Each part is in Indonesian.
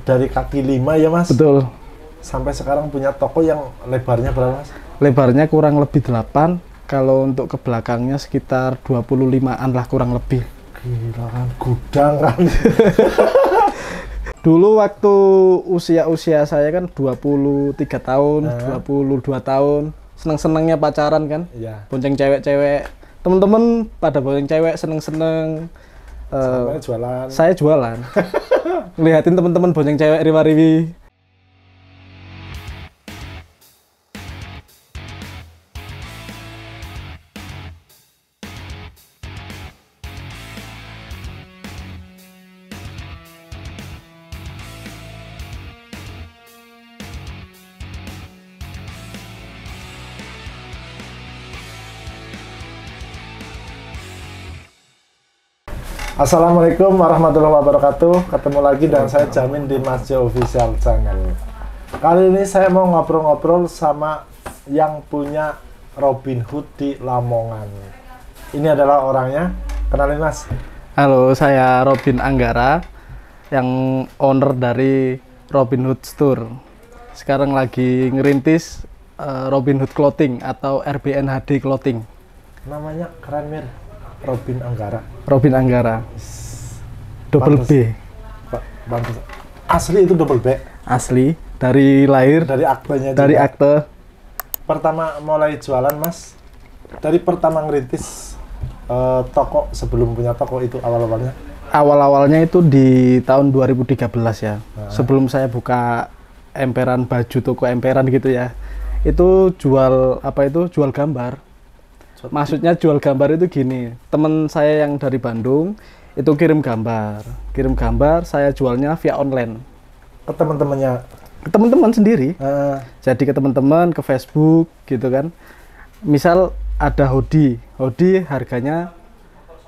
dari kaki 5 ya Mas? Betul. Sampai sekarang punya toko yang lebarnya berapa Mas? Lebarnya kurang lebih 8, kalau untuk ke belakangnya sekitar 25-an lah kurang lebih. Gila kan, gudang kan. Dulu waktu usia saya kan 23 tahun, 22 tahun, seneng-senengnya pacaran kan, bonceng cewek-cewek, temen-temen pada bonceng cewek, seneng-seneng. Jualan. Saya jualan, ngeliatin temen-temen bonceng cewek riwa-riwi. Assalamualaikum warahmatullahi wabarakatuh. Ketemu lagi dan saya Jamin di Mas Jo Official Channel. Kali ini saya mau ngobrol-ngobrol sama yang punya Robin Hood di Lamongan. Ini adalah orangnya. Kenalin Mas. Halo, saya Robin Anggara, yang owner dari Robin Hood Store. Sekarang lagi ngerintis Robin Hood Clothing atau RBNHD Clothing. Namanya keren Mir. Robin Anggara. Robin Anggara. Double B. Bagus. Asli itu double B. Asli, dari lahir. Dari aktenya. Dari juga. akte. Pertama mulai jualan Mas. Dari pertama ngerintis toko sebelum punya toko itu awal-awalnya. Awal-awalnya itu di tahun 2013 ya. Sebelum saya buka emperan baju, toko emperan gitu ya. Itu jual jual gambar. Maksudnya jual gambar itu gini, teman saya yang dari Bandung itu kirim gambar, saya jualnya via online. Ke teman-temannya? Ke teman-teman sendiri. Jadi ke teman-teman, ke Facebook gitu kan. Misal ada hoodie harga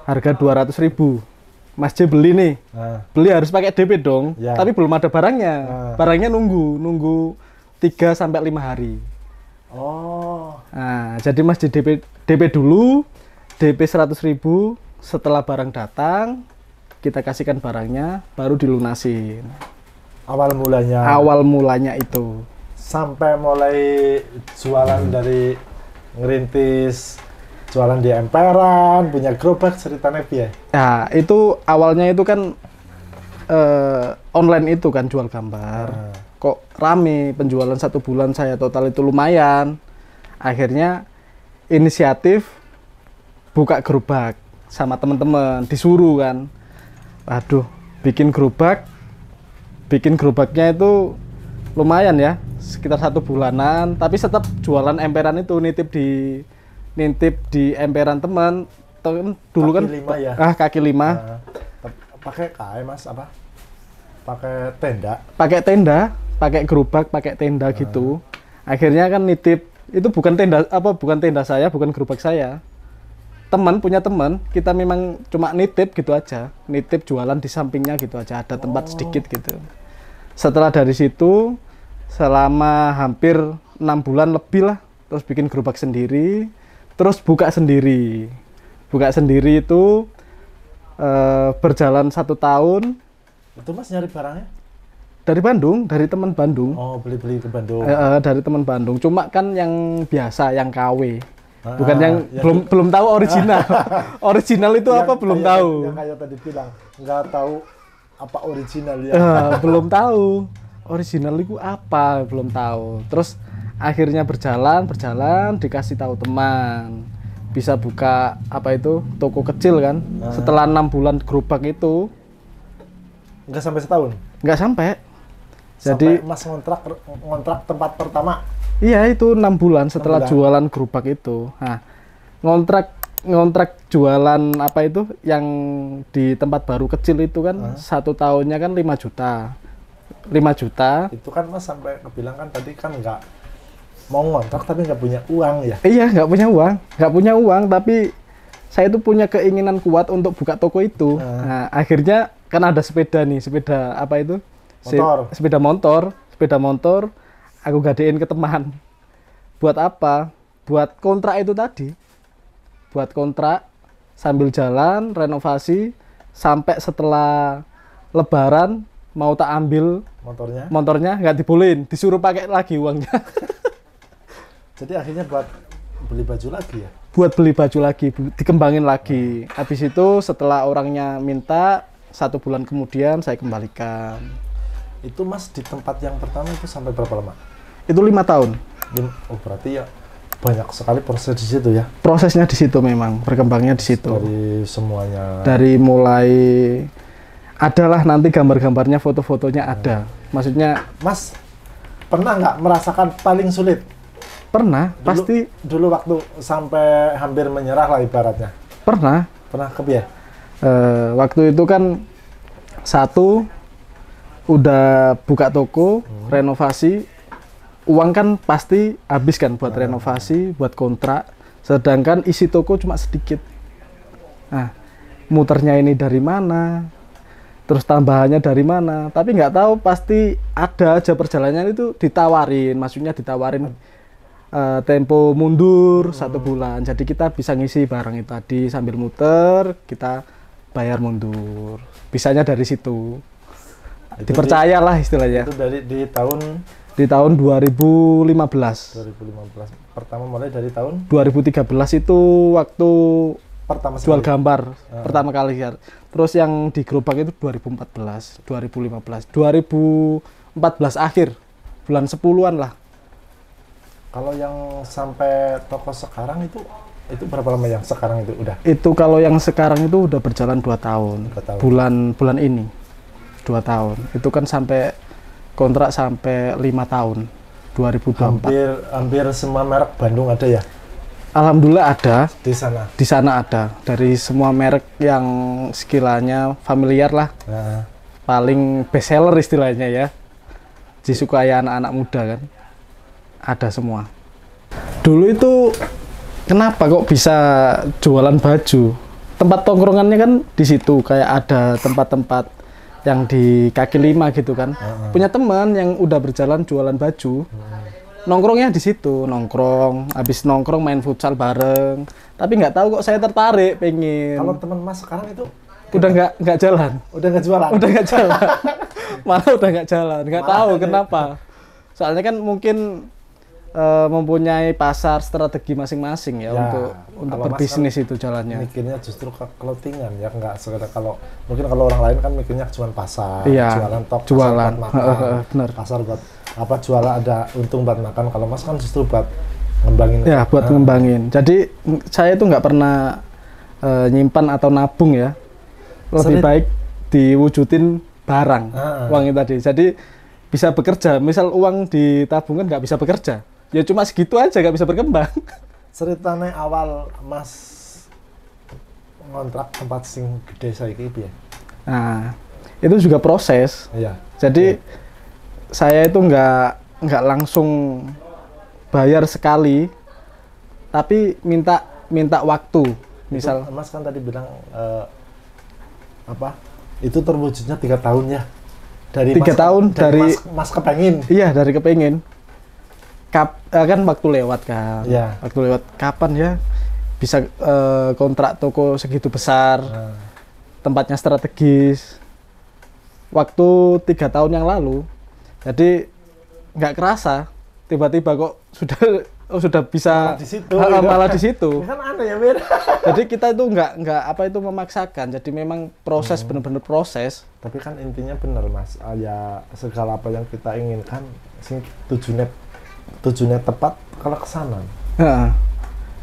200.000. Mas J beli nih, beli harus pakai DP dong, tapi belum ada barangnya. Barangnya nunggu 3 sampai 5 hari. Oh. Nah, jadi Mas J DP dulu, DP 100.000, setelah barang datang, kita kasihkan barangnya, baru dilunasin. Awal mulanya? Awal mulanya itu. Sampai mulai jualan dari ngerintis, jualan di emperan, punya gerobak, ceritanya ya? Nah, itu awalnya itu kan online itu kan jual gambar. Kok rame penjualan 1 bulan saya total itu lumayan. Akhirnya inisiatif buka gerobak sama teman-teman, disuruh kan. Waduh, bikin gerobaknya itu lumayan ya, sekitar 1 bulanan, tapi tetap jualan emperan itu, nitip di emperan teman. Dulu kan kaki 5 ya? Kaki 5. Pakai KM Mas apa? Pakai tenda? Pakai gerobak, pakai tenda gitu. Akhirnya kan nitip, itu bukan tenda saya, bukan gerobak saya. Punya teman, kita memang cuma nitip gitu aja. Nitip jualan di sampingnya gitu aja, ada tempat sedikit gitu. Setelah dari situ, selama hampir 6 bulan lebih lah, terus bikin gerobak sendiri, terus buka sendiri. Buka sendiri itu berjalan 1 tahun. Itu Mas nyari barangnya? Dari Bandung, dari teman Bandung. Oh, beli-beli ke Bandung. Dari teman Bandung. Cuma kan yang biasa, yang KW. Bukan yang belum tahu original. Original itu apa belum tahu. Yang kayak tadi bilang, nggak tahu apa original ya. Belum tahu. Original itu apa, belum tahu. Terus akhirnya berjalan, dikasih tahu teman. Bisa buka toko kecil kan. Setelah 6 bulan gerobak itu. Nggak sampai setahun? Nggak sampai. Jadi Mas ngontrak tempat pertama? Iya, itu 6 bulan setelah jualan gerobak itu. Nah, ngontrak jualan yang di tempat baru kecil itu kan 1 tahunnya kan 5 juta. 5 juta. Itu kan Mas sampai kebilang kan tadi kan nggak mau ngontrak tapi nggak punya uang ya? Iya, nggak punya uang, tapi saya itu punya keinginan kuat untuk buka toko itu. Nah, akhirnya kan ada sepeda nih, sepeda motor, aku gadein ke teman. Buat apa? Buat kontrak itu tadi. Buat kontrak sambil jalan, renovasi, sampai setelah Lebaran mau tak ambil Motornya nggak dibolehin, disuruh pakai lagi uangnya. Jadi akhirnya buat beli baju lagi ya? Buat beli baju lagi, dikembangin lagi. Habis itu setelah orangnya minta, 1 bulan kemudian saya kembalikan. Itu Mas di tempat yang pertama itu sampai berapa lama? Itu 5 tahun. Oh berarti ya banyak sekali proses di situ ya? Prosesnya di situ memang, berkembangnya di situ. Dari semuanya? Dari mulai, adalah nanti gambar-gambarnya, foto-fotonya ada. Maksudnya, Mas pernah nggak merasakan paling sulit? Pernah, Dulu, pasti. Dulu waktu sampai hampir menyerah lah ibaratnya? Pernah. Pernah kebiasa? Waktu itu kan satu, udah buka toko, renovasi, uang kan pasti habis kan buat renovasi, buat kontrak, sedangkan isi toko cuma sedikit. Nah, muternya ini dari mana, terus tambahannya dari mana, tapi nggak tahu, pasti ada aja perjalanan itu ditawarin, maksudnya ditawarin tempo mundur 1 bulan, jadi kita bisa ngisi barang itu tadi sambil muter, kita bayar mundur, bisanya dari situ. Itu dipercayalah istilahnya. Itu di tahun 2015. 2015. Pertama mulai dari tahun 2013 itu waktu pertama jual gambar pertama kali ya. Terus yang di gerobak itu 2014, 2015, 2014 akhir, bulan 10-an lah. Kalau yang sampai toko sekarang itu berapa lama yang sekarang itu udah? Itu kalau yang sekarang itu udah berjalan 2 tahun. 2 tahun. Bulan ini 2 tahun. Itu kan sampai kontrak sampai 5 tahun. 2024. Hampir semua merek Bandung ada ya? Alhamdulillah ada. Di sana? Di sana ada. Dari semua merek yang sekiranya familiar lah. Nah. Paling best seller istilahnya ya. Disukai anak-anak muda kan. Ada semua. Dulu itu kenapa kok bisa jualan baju? Tempat tongkrongannya kan di situ, kayak ada tempat-tempat yang di kaki 5 gitu kan. Punya teman yang udah berjalan jualan baju. Nongkrongnya di situ, nongkrong, habis nongkrong main futsal bareng. Tapi nggak tahu kok saya tertarik pengen. Kalau teman Mas sekarang itu udah nggak jalan. Udah nggak jualan. Udah nggak jalan. Malah udah nggak jalan. Nggak tahu kenapa. Soalnya kan mungkin mempunyai pasar strategi masing-masing ya, untuk berbisnis kan itu jalannya. Mikirnya justru ke clothingan ya, nggak sekedar mungkin kalau orang lain kan mikirnya cuma pasar, iya, jualan tok, jualan, pasar buat makan, bener. Pasar buat apa, jualan ada untung buat makan. Kalau Mas kan justru buat ngembangin. Ya, buat ngembangin. Jadi saya itu nggak pernah nyimpan atau nabung ya. Lebih baik diwujudin barang uang itu tadi. Jadi bisa bekerja. Misal uang di tabungan nggak bisa bekerja. Ya cuma segitu aja, nggak bisa berkembang. Ceritanya awal Mas ngontrak tempat sing gede saiki piye? Nah, itu juga proses. Iya. Jadi saya itu nggak langsung bayar sekali, tapi minta waktu. Misal itu, Mas kan tadi bilang itu terwujudnya 3 tahun ya? Dari 3 tahun dari Mas kepengin? Iya, dari kepengin. Kan waktu lewat kan, ya. Waktu lewat kapan ya bisa kontrak toko segitu besar, tempatnya strategis. Waktu 3 tahun yang lalu, jadi nggak kerasa, tiba-tiba kok sudah bisa malah di situ. Kan aneh ya, Mir. Jadi kita itu nggak memaksakan, jadi memang proses, benar-benar proses. Tapi kan intinya benar Mas, ya segala apa yang kita inginkan, tujuannya tepat kalau ke sana.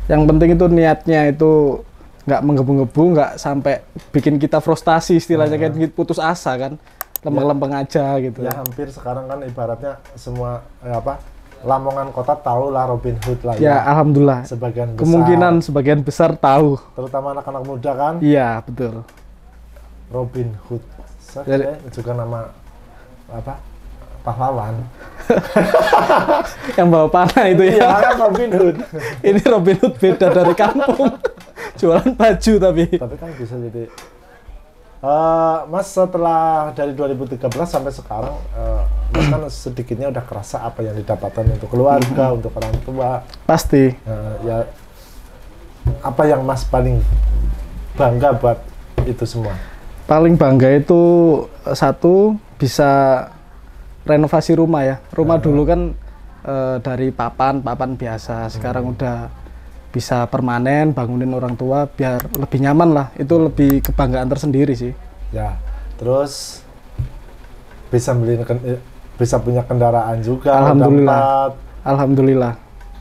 Yang penting itu niatnya itu nggak menggebu-gebu, nggak sampai bikin kita frustasi istilahnya, kan putus asa kan, lempeng-lempeng aja gitu. Ya hampir sekarang kan ibaratnya semua Lamongan kota tahu lah Robin Hood lah ya. Alhamdulillah. Sebagian besar. Kemungkinan sebagian besar tahu. Terutama anak-anak muda kan. Iya betul. Robin Hood. Saya juga nama pahlawan. Yang bawa panah itu ya. Iya kan Robin Hood. Ini Robin Hood beda dari kampung. Jualan baju tapi. Tapi kan bisa jadi. Mas setelah dari 2013 sampai sekarang, Mas kan sedikitnya udah kerasa apa yang didapatkan untuk keluarga, untuk orang tua. Pasti. Ya, apa yang Mas paling bangga buat itu semua? Paling bangga itu satu, bisa renovasi rumah ya. Rumah dulu kan dari papan biasa, sekarang udah bisa permanen, bangunin orang tua biar lebih nyaman lah. Itu lebih kebanggaan tersendiri sih. Ya, terus bisa bisa punya kendaraan juga. Alhamdulillah. Alhamdulillah.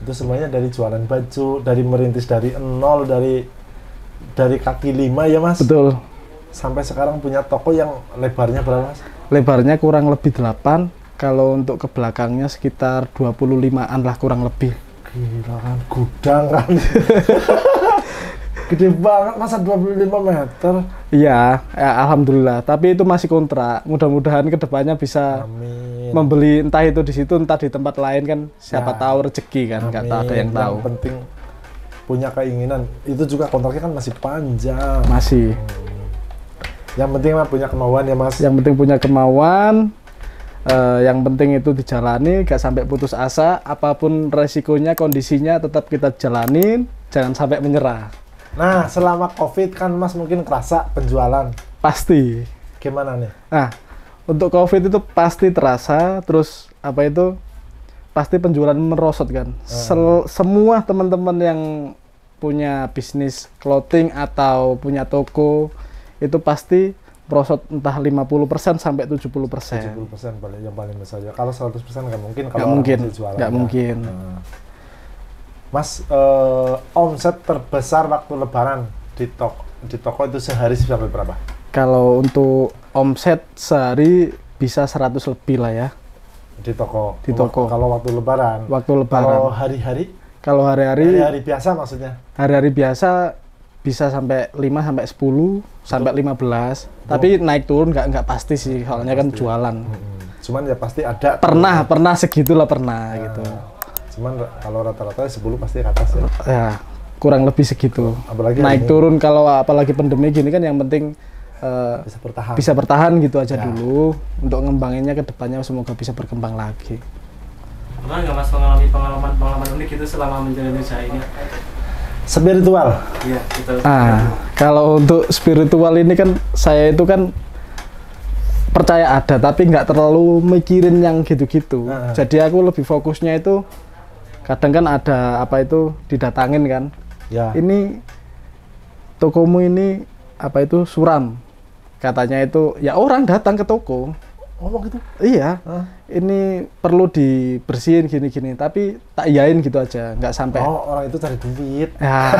Itu semuanya dari jualan baju, dari merintis dari nol, dari kaki 5 ya Mas? Betul. Sampai sekarang punya toko yang lebarnya berapa Mas? Lebarnya kurang lebih 8, kalau untuk ke belakangnya sekitar 25-an lah kurang lebih. Gila kan, gudang kan. Gede banget, masa 25 meter? Iya, ya, alhamdulillah. Tapi itu masih kontrak. Mudah-mudahan kedepannya bisa membeli entah itu di situ, entah di tempat lain kan. Siapa tahu rezeki kan, nggak tahu, ada yang tahu. Yang penting punya keinginan. Itu juga kontraknya kan masih panjang. Masih. Yang penting mah punya kemauan ya Mas. Yang penting punya kemauan. Yang penting itu dijalani, gak sampai putus asa. Apapun resikonya, kondisinya tetap kita jalanin. Jangan sampai menyerah. Nah, selama COVID kan Mas mungkin kerasa penjualan. Pasti. Gimana nih? Nah, untuk COVID itu pasti terasa. Terus apa itu? Pasti penjualan merosot kan. Semua teman-teman yang punya bisnis clothing atau punya toko itu pasti merosot entah 50% sampai 70%. 70% paling yang paling besar ya. Kalau 100% nggak mungkin kalau nggak mungkin. Jualan. Nggak mungkin. Nah. Mas, omset terbesar waktu Lebaran di toko itu sehari sampai berapa? Kalau untuk omset sehari bisa 100 lebih lah ya. Di toko. Di toko. Kalau waktu Lebaran. Waktu Lebaran. Kalau hari-hari? Kalau hari-hari. Hari-hari biasa maksudnya? Hari-hari biasa bisa sampai 5 sampai 10 sampai 15. Tapi naik turun nggak pasti sih, soalnya kan jualan. Cuman ya pasti ada. Pernah segitulah pernah gitu. Cuman kalau rata-rata 10 pasti ke atas ya. Ya, kurang lebih segitu. Apalagi naik turun kalau apalagi pandemi gini kan yang penting bisa bertahan gitu aja dulu. Untuk ngembanginnya ke depannya semoga bisa berkembang lagi. Pernah nggak Mas mengalami pengalaman unik itu selama menjalani usaha ini? Spiritual. Iya, itu. Kalau untuk spiritual ini kan saya itu kan percaya ada, tapi nggak terlalu mikirin yang gitu-gitu. Jadi aku lebih fokusnya itu kadang kan ada apa itu didatangin kan. Ya. Ini tokomu ini apa itu suram. Katanya itu ya orang datang ke toko. Ngomong gitu? Iya. Ini perlu dibersihin gini-gini, tapi tak iyain gitu aja, nggak sampai. Oh, orang itu cari duit. Ya,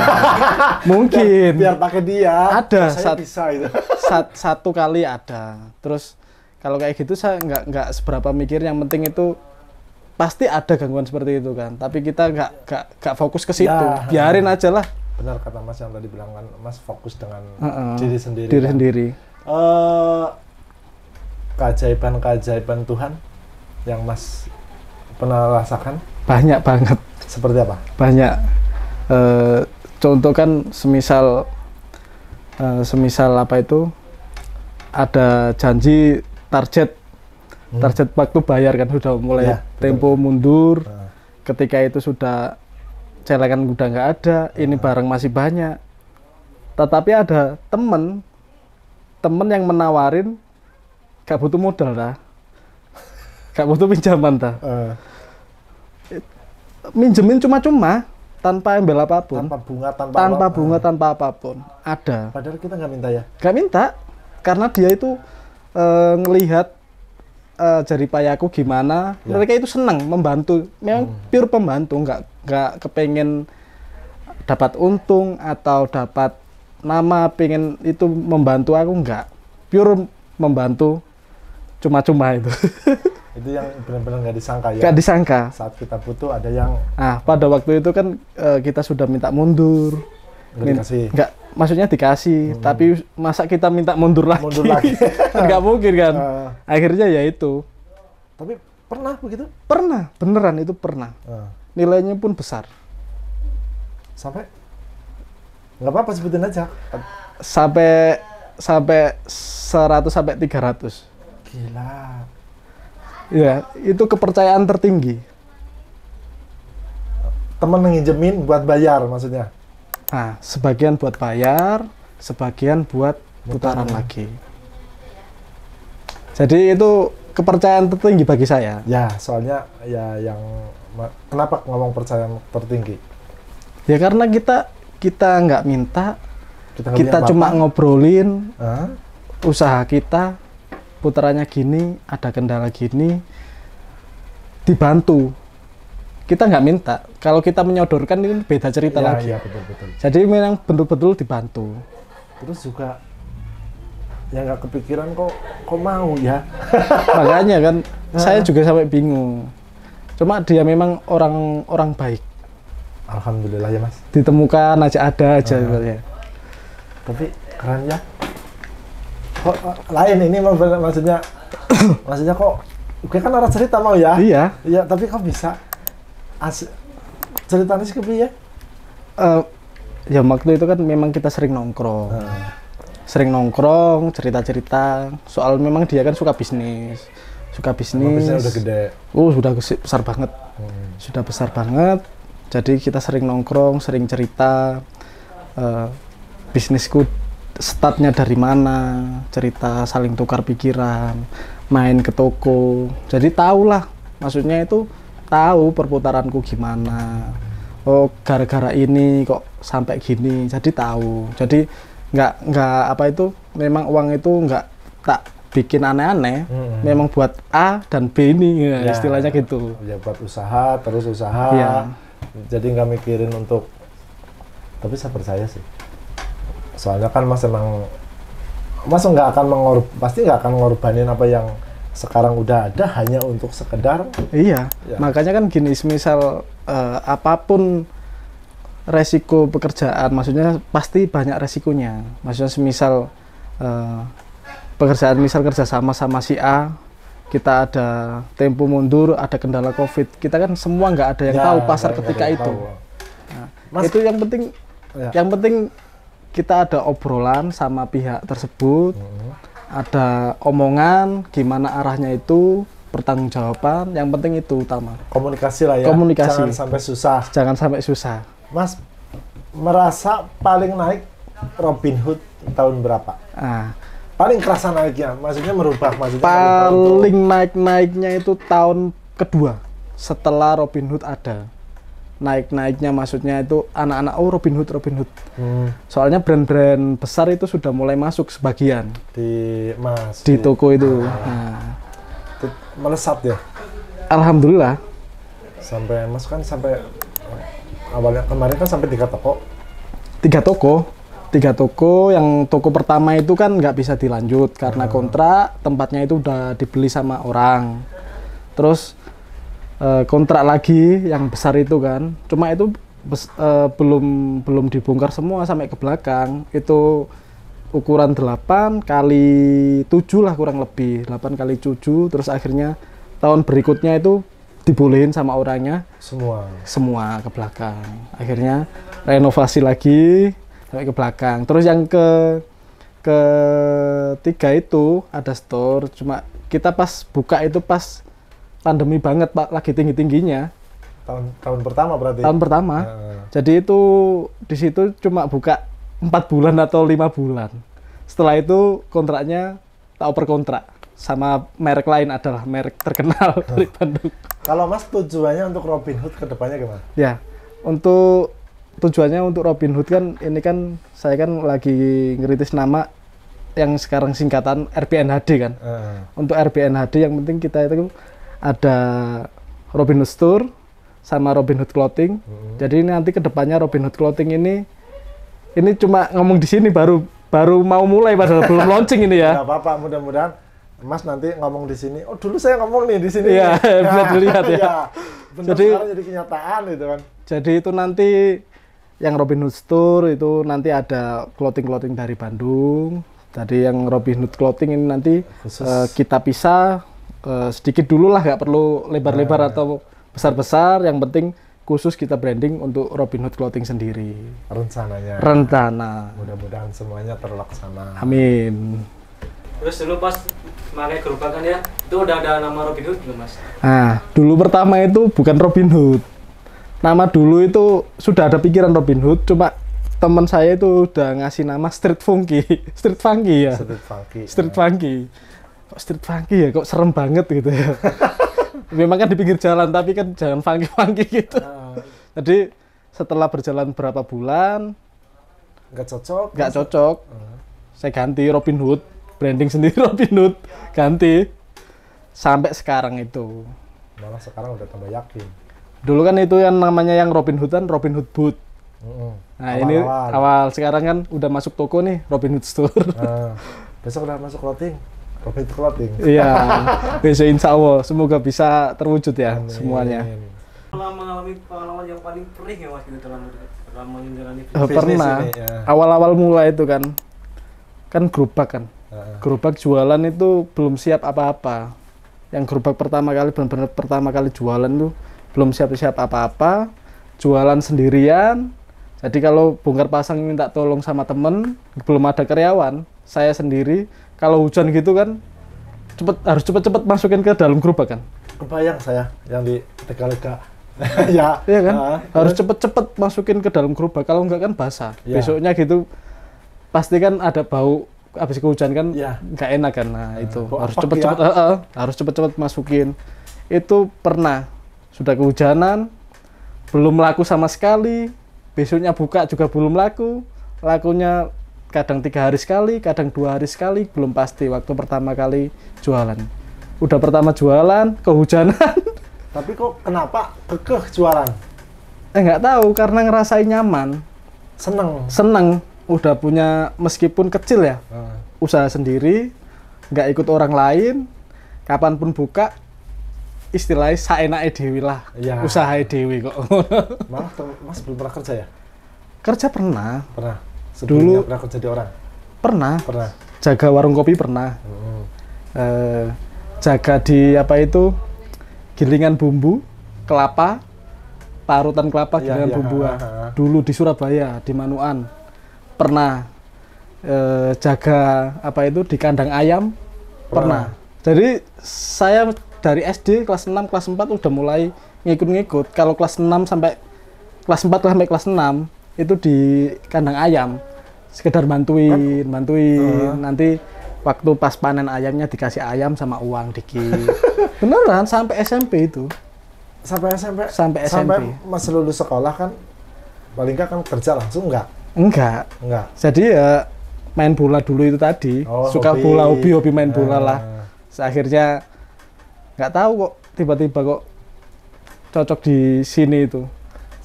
mungkin. Biar pakai dia. Ada. Bisa itu. Satu kali ada. Terus kalau kayak gitu saya nggak seberapa mikir. Yang penting itu pasti ada gangguan seperti itu kan. Tapi kita nggak fokus ke situ. Ya, biarin aja lah. Benar kata Mas yang tadi bilang kan, Mas fokus dengan diri sendiri. Diri kan? sendiri. Keajaiban Tuhan yang Mas pernah rasakan? Banyak banget. Seperti apa? Banyak. Contoh kan semisal apa itu ada janji target waktu bayar kan sudah mulai tempo mundur. Ketika itu sudah celengan udah nggak ada, ini barang masih banyak. Tetapi ada temen yang menawarin gak butuh modal dah, gak butuh pinjaman dah, minjemin cuma-cuma tanpa embel apapun, tanpa bunga tanpa apapun, ada. Padahal kita nggak minta ya? Gak minta, karena dia itu ngelihat jari payaku gimana, mereka itu senang membantu, memang pure pembantu, nggak kepengen dapat untung atau dapat nama, pengen itu membantu aku, nggak, pure membantu. Cuma-cuma itu. Itu yang benar-benar nggak disangka ya? Nggak disangka. Saat kita butuh ada yang... pada waktu itu kan kita sudah minta mundur. Nggak, maksudnya dikasih. Tapi masa kita minta mundur lagi? Nggak mungkin kan? Akhirnya ya itu. Tapi pernah begitu? Pernah, beneran itu pernah. Nilainya pun besar. Sampai? Nggak apa-apa sebutin aja. Sampai 100 sampai 300. Gila. Ya, itu kepercayaan tertinggi. Temen nginjemin buat bayar maksudnya? Sebagian buat bayar, sebagian buat putaran lagi. Jadi itu kepercayaan tertinggi bagi saya. Ya, soalnya ya yang kenapa ngomong percaya tertinggi? Ya karena kita nggak minta, kita cuma apa? ngobrolin usaha kita, putarannya gini, ada kendala gini, dibantu. Kita nggak minta. Kalau kita menyodorkan ini beda cerita lagi. Iya, betul. Jadi memang betul-betul dibantu. Terus juga ya nggak kepikiran kok mau ya. Makanya kan saya juga sampai bingung. Cuma dia memang orang baik. Alhamdulillah ya Mas. Ditemukan aja ada aja ya. Tapi keren ya. Kok lain ini maksudnya maksudnya kok oke kan orang cerita mau ya? Iya. Iya, tapi kok bisa ceritanya sih kepiye? Ya waktu itu kan memang kita sering nongkrong. Sering nongkrong, cerita-cerita. Soal memang dia kan suka bisnis. Bisnisnya udah gede. Sudah besar banget. Sudah besar banget. Jadi kita sering nongkrong, sering cerita. Bisnisku startnya dari mana, cerita saling tukar pikiran, main ke toko. Jadi tahulah, maksudnya itu tahu perputaranku gimana. Oh, gara-gara ini kok sampai gini. Jadi tahu. Jadi nggak apa itu, memang uang itu nggak tak bikin aneh-aneh. Memang buat A dan B ini ya, istilahnya gitu. Ya buat usaha, terus usaha. Ya. Jadi nggak mikirin untuk, tapi saya percaya sih. Soalnya kan Mas nggak akan pasti nggak akan ngorbanin apa yang sekarang udah ada hanya untuk sekedar. Iya. Ya. Makanya kan gini, misal apapun resiko pekerjaan, maksudnya pasti banyak resikonya. Maksudnya semisal pekerjaan, misal kerja sama si A, kita ada tempo mundur, ada kendala COVID, kita kan semua nggak ada yang tahu pasar ketika itu. Nah, Mas, itu yang penting. Yang penting kita ada obrolan sama pihak tersebut, ada omongan gimana arahnya itu, pertanggungjawaban, yang penting itu utama. Komunikasi lah ya. Komunikasi. Jangan sampai susah. Jangan sampai susah. Mas merasa paling naik Robinhood tahun berapa? Paling kerasa naiknya, maksudnya merubah, maksudnya paling naiknya itu tahun kedua setelah Robinhood ada. Naiknya maksudnya itu anak-anak Robinhood. Soalnya brand-brand besar itu sudah mulai masuk sebagian di toko itu. Melesat ya. Alhamdulillah. Sampai Mas kan sampai awalnya kemarin kan sampai 3 toko. 3 toko, yang toko pertama itu kan nggak bisa dilanjut karena kontrak, tempatnya itu udah dibeli sama orang. Terus kontrak lagi yang besar itu kan, cuma itu belum dibongkar semua sampai ke belakang. Itu ukuran 8 kali 7 lah kurang lebih, 8 kali 7. Terus akhirnya tahun berikutnya itu dibolehin sama orangnya semua ke belakang. Akhirnya renovasi lagi sampai ke belakang. Terus yang ketiga itu ada store, cuma kita pas buka itu pas pandemi banget Pak, lagi tinggi-tingginya. Tahun pertama berarti? Tahun pertama. Jadi itu di situ cuma buka 4 bulan atau 5 bulan. Setelah itu kontraknya tak oper kontrak sama merek lain, adalah merek terkenal dari Bandung. Kalau Mas tujuannya untuk Robinhood ke depannya gimana? Ya, untuk tujuannya untuk Robinhood kan, ini kan saya kan lagi ngeritis nama yang sekarang singkatan RBNHD kan. Untuk RBNHD yang penting kita itu ada Robinhood Store sama Robinhood Clothing. Jadi nanti kedepannya Robinhood Clothing ini cuma ngomong di sini baru mau mulai, padahal belum launching ini ya. Nggak apa-apa, mudah-mudahan Mas nanti ngomong di sini. Oh dulu saya ngomong nih di sini. Iya, bisa dilihat ya. Jadi kenyataan gitu kan. Jadi itu nanti yang Robinhood Store itu nanti ada clothing dari Bandung. Tadi yang Robinhood Clothing ini nanti kita pisah. Sedikit dulu lah, nggak perlu lebar-lebar atau besar-besar, yang penting khusus kita branding untuk Robinhood Clothing sendiri. Rencana. Mudah-mudahan semuanya terlaksana. Amin. Terus dulu pas pakai gerobak kan ya, itu udah ada nama Robinhood belum Mas? Dulu pertama itu bukan Robinhood. Nama dulu itu sudah ada pikiran Robinhood, cuma teman saya itu udah ngasih nama Street Funky ya. Street Funky. kok street funky ya, kok serem banget gitu ya. Memang kan di pinggir jalan, tapi kan jangan funky-funky gitu. Jadi setelah berjalan berapa bulan, nggak cocok. Saya ganti Robin Hood, branding sendiri Robin Hood, ganti. Sampai sekarang itu. Malah sekarang udah tambah yakin. Dulu kan itu yang namanya yang Robin Hood kan Robin Hood Boot. Nah ini awal, sekarang kan udah masuk toko nih Robin Hood Store. Besok udah masuk clothing, Robin Hood Clothing. Iya, besok insya Allah semoga bisa terwujud ya. Amin. Semuanya. Pernah mengalami pengalaman yang paling perih ya mas gitu dalam menjalani pernah. Ya. Awal-awal mulai itu kan gerobak kan. Gerobak jualan itu belum siap apa-apa. Yang gerobak pertama kali benar-benar pertama kali jualan tuh belum siap-siap apa-apa, jualan sendirian. Jadi kalau bongkar pasang minta tolong sama temen, belum ada karyawan, saya sendiri. Kalau hujan gitu kan harus cepet-cepet masukin ke dalam gerobak kan. Kebayang saya yang di Tegalega. Iya kan, harus cepet-cepet masukin ke dalam gerobak, kalau enggak kan basah. Besoknya gitu pasti kan ada bau. Habis kehujan kan nggak enak kan, nah itu harus cepet-cepet harus cepet-cepet masukin. Itu pernah sudah kehujanan belum laku sama sekali, besoknya buka juga belum laku, lakunya kadang 3 hari sekali, kadang 2 hari sekali, belum pasti waktu pertama kali jualan. Udah pertama jualan kehujanan. Tapi kok kenapa kekeh jualan? Nggak tahu, karena ngerasain nyaman, seneng. Udah punya, meskipun kecil ya, usaha sendiri, nggak ikut orang lain, kapanpun buka, istilahnya saenake dewi lah, usaha dewi kok. Malah mas belum pernah kerja ya? Kerja pernah. Sebelumnya pernah kerja di orang? Pernah. Jaga warung kopi pernah. Jaga di apa itu, gilingan bumbu, kelapa, parutan kelapa, gilingan bumbu. Dulu di Surabaya, di Manuan. Pernah jaga apa itu di kandang ayam, pernah. Jadi saya dari SD kelas 6 kelas 4 udah mulai ngikut-ngikut. Kalau kelas 6 sampai kelas 4 sampai kelas 6 itu di kandang ayam, sekedar bantuin. Nanti waktu pas panen ayamnya dikasih ayam sama uang dikit. Beneran sampai SMP itu. Sampai SMP. Sampai masih lulus sekolah kan paling nggak kan kerja langsung Enggak. Jadi ya main bola dulu itu tadi. Suka bola, hobi main bola lah. Akhirnya nggak tahu kok tiba-tiba kok cocok di sini itu.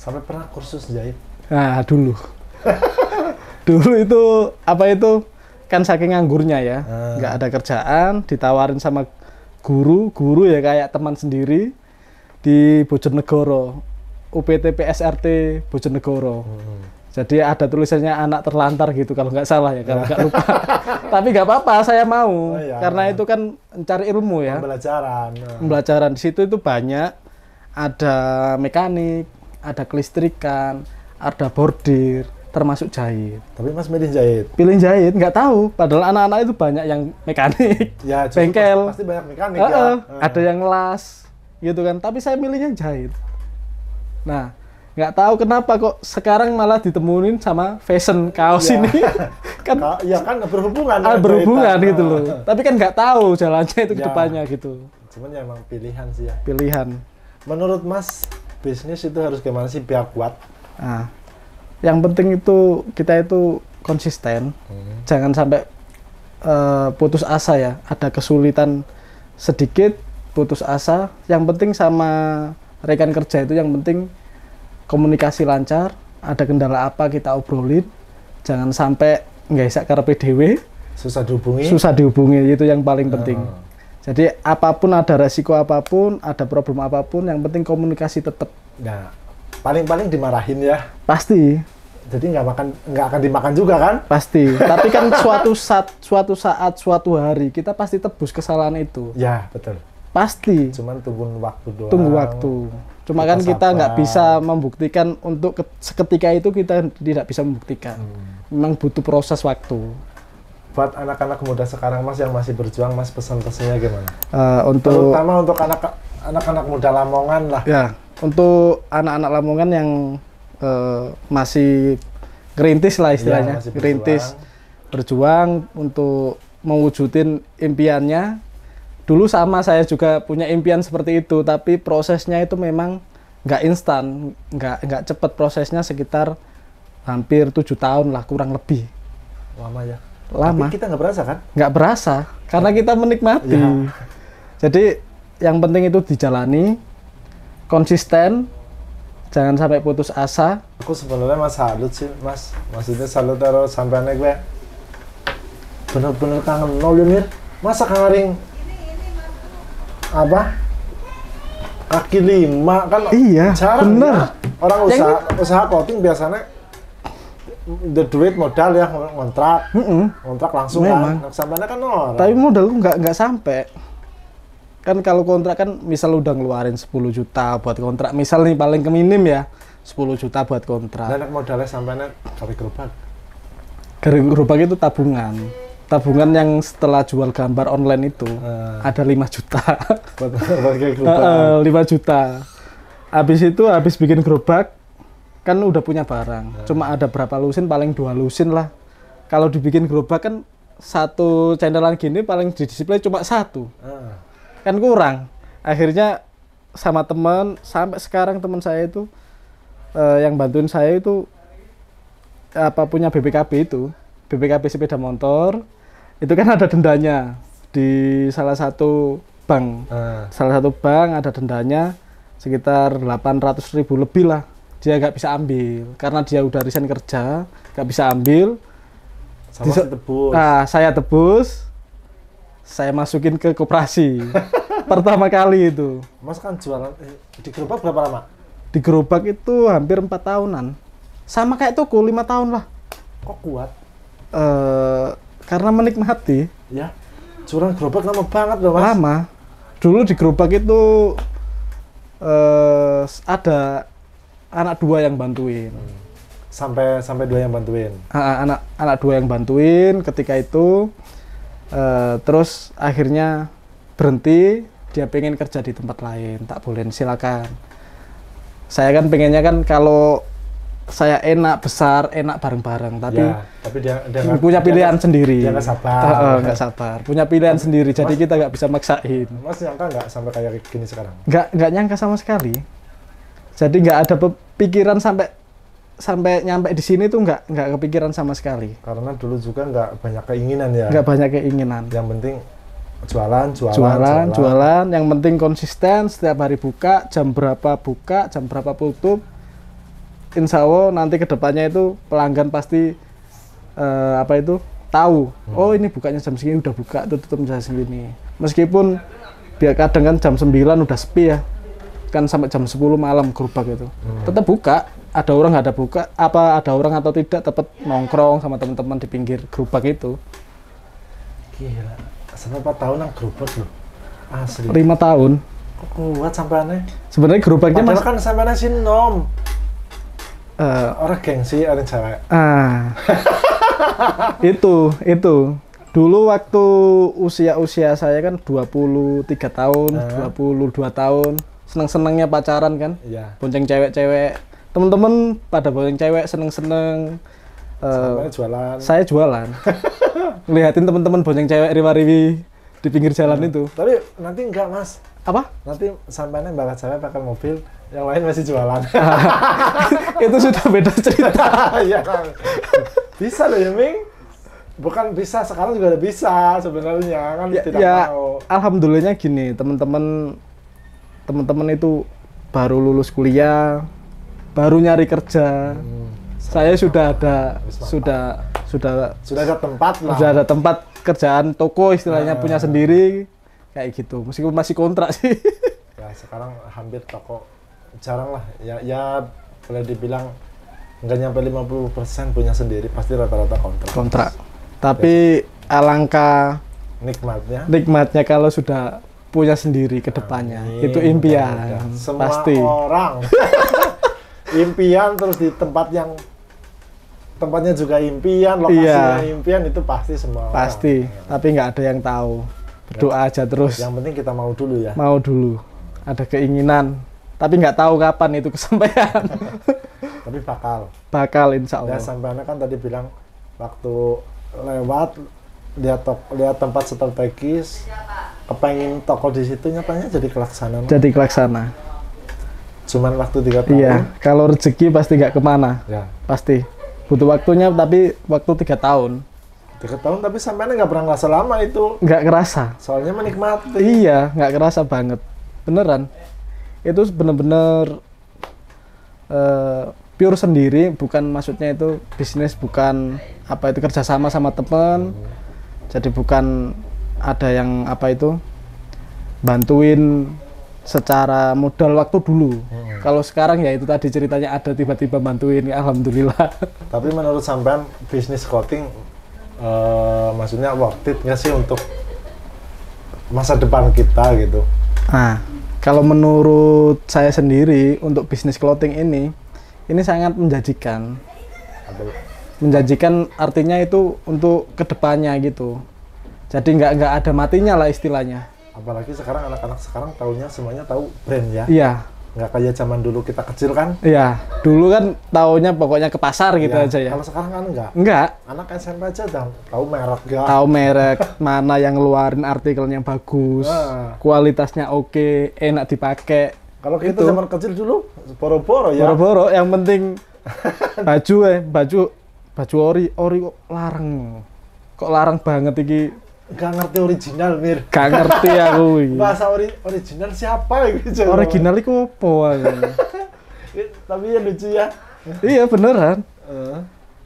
Sampai pernah kursus jahit? Nah dulu. Dulu itu apa itu kan saking nganggurnya ya, nggak ada kerjaan, ditawarin sama guru ya kayak teman sendiri di Bojonegoro, UPT PSRT Bojonegoro. Jadi ada tulisannya anak terlantar gitu kalau nggak salah ya, kalau nggak lupa. Tapi nggak apa-apa, saya mau. Karena itu kan mencari ilmu ya. Pembelajaran. Di situ itu banyak, ada mekanik, ada kelistrikan, ada bordir, termasuk jahit. Tapi mas milih jahit? Pilih jahit, nggak tahu. Padahal anak-anak itu banyak yang mekanik, bengkel. Pasti banyak mekanik ya. Ada yang las, gitu kan. Tapi saya milihnya jahit. Nah, nggak tahu kenapa kok sekarang malah ditemuin sama fashion kaos ini. Kan berhubungan gitu loh. Tapi kan nggak tahu jalannya itu ke depannya gitu. Cuman ya emang pilihan sih ya. Pilihan. Menurut mas, bisnis itu harus gimana sih biar kuat? Nah, yang penting itu kita itu konsisten. Jangan sampai putus asa ya. Ada kesulitan sedikit, putus asa. Yang penting sama rekan kerja itu yang penting komunikasi lancar, ada kendala apa kita obrolin, jangan sampai nggak bisa karepe dhewe, susah dihubungi, itu yang paling penting. Jadi apapun, ada resiko apapun, ada problem apapun, yang penting komunikasi tetap. Nah, paling dimarahin ya? Pasti. Jadi nggak akan dimakan juga kan? Pasti. Tapi kan suatu saat, suatu hari kita pasti tebus kesalahan itu. Ya betul. Pasti. Cuman tunggu waktu doang. Tunggu waktu. Cuma kan kita nggak bisa membuktikan untuk seketika itu, kita tidak bisa membuktikan. Memang butuh proses waktu. Buat anak-anak muda sekarang mas yang masih berjuang, mas pesan-pesannya gimana? Terutama untuk anak-anak muda Lamongan lah. Ya, untuk anak-anak Lamongan yang masih ngerintis lah istilahnya, ngerintis, berjuang untuk mewujudin impiannya, Dulu sama saya juga punya impian seperti itu, tapi prosesnya itu memang nggak instan, nggak cepet prosesnya, sekitar hampir 7 tahun lah kurang lebih. Lama ya. Lama. Tapi kita nggak berasa kan? Nggak berasa, karena kita menikmati. Ya. Jadi yang penting itu dijalani, konsisten, jangan sampai putus asa. Aku sebenarnya mas salut sih mas, maksudnya salut taruh sampeannya gue bener-bener kangen nol ya Mir. Masa kangen apa kaki 5 kan? Iya, jarang bener. Ya. Orang usaha coating biasanya the duit modal ya, ngontrak langsung. Memang. Kan sampeannya kan nol. Tapi modal nggak sampai. Kan kalau kontrak kan misal udah ngeluarin 10 juta buat kontrak, misal nih paling minim ya 10 juta buat kontrak. Dan modalnya sampeannya dari gerobak. Gerobak itu tabungan yang setelah jual gambar online itu ada 5 juta. Buat gerobak. 5 juta. Habis bikin gerobak kan udah punya barang. Cuma ada berapa lusin, paling 2 lusin lah. Kalau dibikin gerobak kan satu cendelan gini paling di display cuma 1. Kan kurang. Akhirnya sama teman, sampai sekarang teman saya itu yang bantuin saya itu punya BPKB itu, BPKB sepeda motor. Itu kan ada dendanya di salah satu bank. Salah satu bank ada dendanya sekitar 800.000 lebih lah. Dia nggak bisa ambil karena dia udah resign kerja, nggak bisa ambil. Tebus. Nah, saya tebus, saya masukin ke koperasi. Pertama kali itu. Mas kan jualan di gerobak berapa lama? Di gerobak itu hampir 4 tahunan. Sama kayak toko 5 tahun lah. Kok kuat? Karena menikmati. Ya, jualan gerobak lama banget loh mas. Lama. Dulu di gerobak itu ada anak 2 yang bantuin. Sampai 2 yang bantuin. Anak 2 yang bantuin ketika itu. Terus akhirnya berhenti, dia pengen kerja di tempat lain, tak boleh, silakan. Saya kan pengennya kan kalau saya enak besar, enak bareng-bareng, tapi dia punya pilihan sendiri. Dia nggak sabar. Nggak sabar, punya pilihan sendiri, jadi kita nggak bisa maksain. Mas nyangka nggak sampai kayak gini sekarang? Nggak nyangka sama sekali. Jadi nggak ada pikiran sampai nyampe di sini tuh nggak kepikiran sama sekali. Karena dulu juga nggak banyak keinginan ya. Nggak banyak keinginan. Yang penting jualan. Yang penting konsisten, setiap hari buka, jam berapa tutup. Insya Allah nanti kedepannya itu pelanggan pasti tahu. Oh ini bukanya jam segini udah buka, tutup jam segini. Meskipun biar kadang kan jam 9 udah sepi ya. Kan sampai jam 10 malam gerobak itu. Tetap buka. Ada orang nggak ada buka, ada orang atau tidak, tetap nongkrong sama teman-teman di pinggir gerobak itu. Gila, sampai 4 tahunan gerobak loh, asli. 5 tahun. Kok kuat sampai aneh? Sebenarnya gerobaknya padahal kan sampai aneh sih nom. Orang gengsi, orang cewek. Itu. Dulu waktu usia saya kan 23 tahun, 22 tahun, seneng-senengnya pacaran kan, bonceng cewek-cewek. Temen-temen pada bonceng cewek, seneng-seneng. Jualan. Saya jualan. Ngeliatin temen-temen bonceng cewek riwa-riwi di pinggir jalan itu. Tapi nanti enggak mas. Apa? Nanti sampainya bakat cewek pakai mobil, yang lain masih jualan. Itu sudah beda cerita. Iya kan. Bisa loh ya Ming. Bukan bisa, sekarang juga udah bisa sebenarnya kan, tidak mau. Alhamdulillahnya gini, temen-temen itu baru lulus kuliah, baru nyari kerja. Saya sudah ada tempat lah. Sudah ada tempat kerjaan, toko istilahnya, punya sendiri kayak gitu. Meskipun masih kontrak sih. Ya sekarang hampir toko jarang lah. Ya boleh dibilang nggak nyampe 50% punya sendiri, pasti rata-rata kontrak. Tapi alangkah nikmatnya kalau sudah punya sendiri ke depannya. Itu impian. Semua pasti. Orang impian, terus di tempatnya juga impian, lokasinya impian, itu pasti semua pasti orang. Tapi nggak ada yang tahu, berdoa aja terus. Yang penting kita mau dulu ya, ada keinginan, tapi nggak tahu kapan itu kesampaian. Tapi bakal insya Allah. Ya sampainya kan tadi bilang waktu lewat lihat tempat strategis, kepengen toko di situ nyatanya jadi Kelaksana. Jadi Kelaksana. Cuman waktu 3 tahun. Iya, kalau rezeki pasti nggak kemana. Ya. Pasti. Butuh waktunya, tapi waktu 3 tahun. 3 tahun tapi sampai nggak pernah ngerasa lama itu. Nggak kerasa. Soalnya menikmati. Iya, nggak kerasa banget. Beneran. Itu bener-bener pure sendiri, bukan maksudnya itu bisnis, bukan apa itu kerjasama sama teman. Jadi bukan ada yang apa itu bantuin secara modal waktu dulu. Kalau sekarang ya itu tadi ceritanya ada tiba-tiba bantuin, ya alhamdulillah. Tapi menurut sampean bisnis clothing maksudnya worth it nggak sih untuk masa depan kita gitu? Nah, kalau menurut saya sendiri untuk bisnis clothing ini sangat menjanjikan. Menjanjikan artinya itu untuk kedepannya gitu. Jadi nggak ada matinya lah istilahnya. Apalagi sekarang anak-anak sekarang tahunya semuanya tahu brand ya. Iya. Nggak kayak zaman dulu kita kecil kan? Iya. Dulu kan taunya pokoknya ke pasar gitu Ya, aja ya. Kalau sekarang kan enggak. Enggak. Anak SMP aja tahu merek ya. Tahu merek, mana yang ngeluarin artikelnya bagus, kualitasnya oke, enak dipakai. Kalau kita zaman kecil dulu boro-boro ya. Boro-boro, yang penting baju ori kok larang. Kok larang banget iki. Gak ngerti original, Mir. Gak ngerti aku iki. Bahasa original siapa gitu. Original iku opo aku. Tapi ya lucu ya. Iya beneran.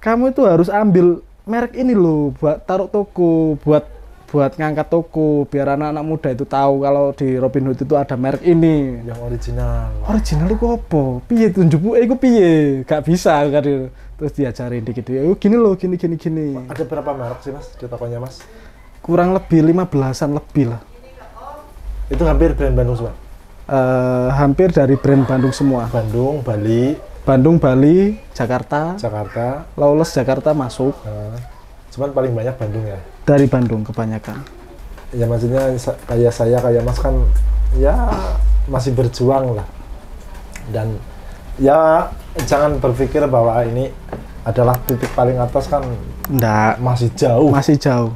Kamu itu harus ambil merek ini loh buat taruh toko, buat ngangkat toko, biar anak-anak muda itu tahu kalau di Robinhood itu ada merek ini. Yang original. Original itu apa? Piye tunjukku iku piye? Gak bisa kan. Terus diajarin dikit ya. Gini loh, gini. Ada berapa merek sih, Mas, di tokonya, Mas? Kurang lebih 15-an lebih lah. Itu hampir brand Bandung semua? Hampir dari brand Bandung semua. Bandung, Bali, Jakarta, Lawless Jakarta masuk. Cuman paling banyak Bandung ya? Dari Bandung kebanyakan. Ya maksudnya kayak saya, kayak Mas kan ya masih berjuang lah. Dan ya jangan berpikir bahwa ini adalah titik paling atas kan. Enggak. Masih jauh. Masih jauh.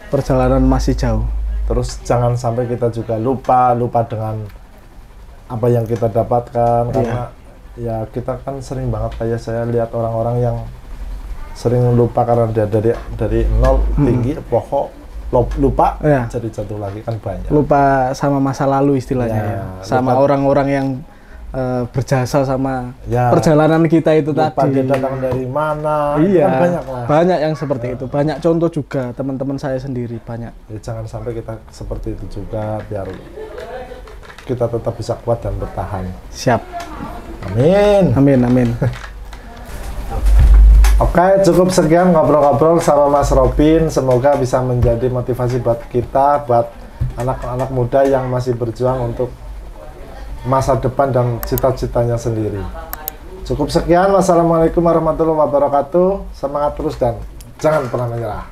Perjalanan masih jauh. Terus jangan sampai kita juga lupa dengan apa yang kita dapatkan, karena ya kita kan sering banget kayak saya lihat orang-orang yang sering lupa karena dia dari nol tinggi pokok lupa jadi jatuh lagi kan banyak. Lupa sama masa lalu istilahnya ya. Sama orang-orang yang berjasa sama perjalanan kita itu lupa tadi. Dia datang dari mana? Iya. Kan banyak lah. Banyak yang seperti itu. Banyak contoh juga teman-teman saya sendiri banyak. Ya, jangan sampai kita seperti itu juga biar kita tetap bisa kuat dan bertahan. Siap. Amin. Oke, cukup sekian ngobrol-ngobrol sama Mas Robin. Semoga bisa menjadi motivasi buat kita, buat anak-anak muda yang masih berjuang untuk masa depan dan cita-citanya sendiri. Cukup sekian. Wassalamualaikum warahmatullahi wabarakatuh. Semangat terus dan jangan pernah menyerah.